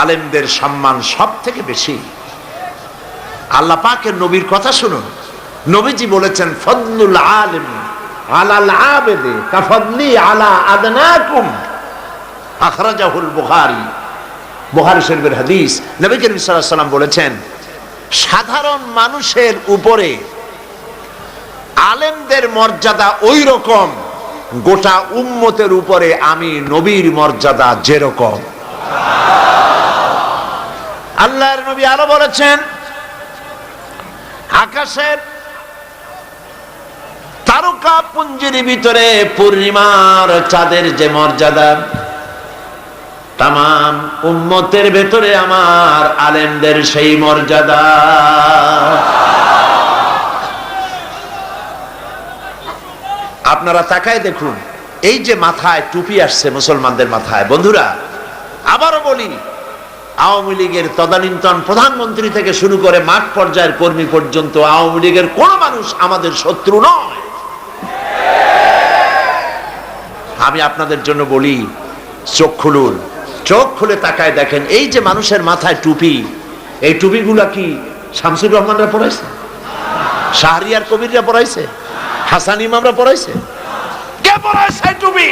আলেমদের সম্মান সব থেকে বেশি। আল্লাহ পাকের নবীর কথা শুনুন, নবীজি বলেছেন ফদলুল আলিম আলাল আবেদে কাফদলি আলা আদনাকুম, আখরাজাহুল বুখারী, বুখারী শরীফের হাদিস। নবী করিম সাল্লাল্লাহু আলাইহি ওয়াসাল্লাম বলেছেন সাধারণ মানুষের উপরে আলেমদের মর্যাদা ওই রকম, গোটা উম্মতের উপরে আমি নবীর মর্যাদা যেরকম। আল্লাহর নবী আরো বলেছেন আকাশের তারকা পুঞ্জের ভিতরে পূর্ণিমার চাঁদের যে মর্যাদা, তামাম উম্মতের ভেতরে আমার আলেমদের সেই মর্যাদা। আপনারা তাকায় দেখুন, এই যে মাথায় টুপি আসছে মুসলমানদের মাথায়, বন্ধুরা আবারও বলি, আওয়ামী লীগের তদানীন্তন প্রধানমন্ত্রী থেকে শুরু করে মাঠ পর্যায়ের কর্মী পর্যন্ত আওয়ামী লীগের কোন মানুষ আমাদের শত্রু নয়। আমি আপনাদের জন্য বলি, চোখ খুলুন, চোখ খুলে তাকায় দেখেন, এই যে মানুষের মাথায় টুপি, এই টুপিগুলা কি শামসুর রহমানরা পড়াইছে, শাহরিয়ার কবিররা পড়াইছে, হাসান ইমামরা পড়াইছে? কে পড়াইছে টুপি?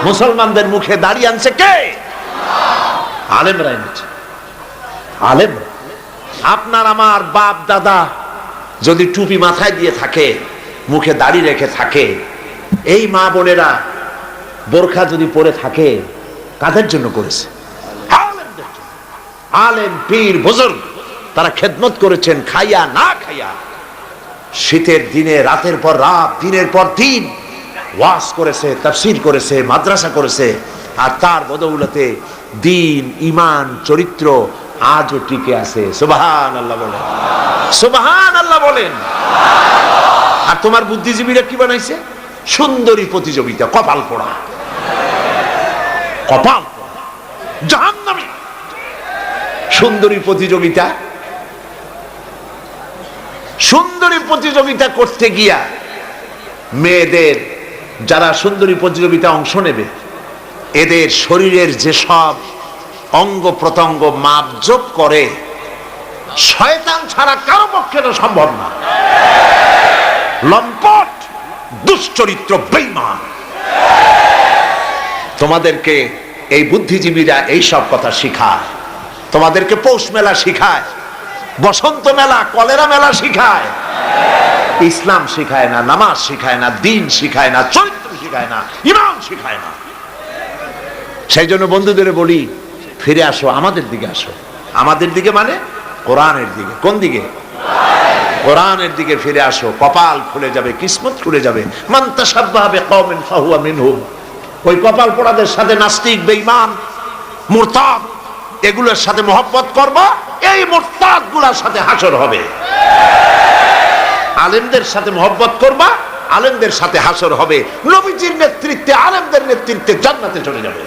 মুসলমানদের মুখে দাঁড়িয়ে আনছে কে? আলেমরা এনেছে। আলেম, আপনার আমার বাপ দাদা যদি টুপি মাথায় দিয়ে থাকে, মুখে দাড়ি রেখে থাকে, এই মা বোনেরা বোরখা যদি পরে থাকে, কাদের জন্য করেছে? আলেমদের জন্য। আলেম পীর বুজুর্গ তারা খেদমত করেছেন খাইয়া না খাইয়া। শীতের দিনে রাতের পর রাত, দিনের পর দিন ওয়াজ করেছে, তাফসীর করেছে, মাদ্রাসা করেছে, আর তার বদৌলতে দিন, ইমান, চরিত্র আজও টিকে আছে। সুবহানাল্লাহ বলেন, সুবহানাল্লাহ বলেন। আর তোমার বুদ্ধিজীবীরা কি বানাইছে? সুন্দরী প্রতিযোগিতা, কপাল পোড়া, কপাল জাহান্নামী সুন্দরী প্রতিযোগিতা। সুন্দরী প্রতিযোগিতা করতে গিয়া মেয়েদের, যারা সুন্দরী প্রতিযোগিতা অংশ নেবে, এদের শরীরের যেসব অঙ্গ প্রত্যঙ্গ মাপজোপ করে, শয়তান ছাড়া কারো পক্ষে তো সম্ভব না। লম্পট, দুশ্চরিত্র, বেঈমান। তোমাদেরকে এই বুদ্ধিজীবীরা এই সব কথা শিখায়, তোমাদেরকে পৌষ মেলা শিখায়, বসন্ত মেলা, কলেরা মেলা শিখায়। ইসলাম শিখায় না, নামাজ শিখায় না, দিন শিখায় না, চরিত্র শিখায় না, ইমান শিখায় না। সেই জন্য বন্ধুদের বলি, ফিরে আসো, আমাদের দিকে আসো। আমাদের দিকে মানে কোরআনের দিকে। কোন দিকে? কোরআনের দিকে ফিরে আসো। কপাল খুলে যাবে, কিসমত খুলে যাবে। মান তাশাব্বাহা বিকওমিন ফাহুয়া মিনহুম। ওই কপাল পোড়াদের সাথে নাস্তিক, বেঈমান, মুরতাদ এগুলোর সাথে মহব্বত করবা, এই মুরতাদ গুলার সাথে হাসর হবে। আলেমদের সাথে মহব্বত করবা, আলেমদের সাথে হাসর হবে। নবীজির নেতৃত্বে, আলেমদের নেতৃত্বে জান্নাতে চলে যাবে।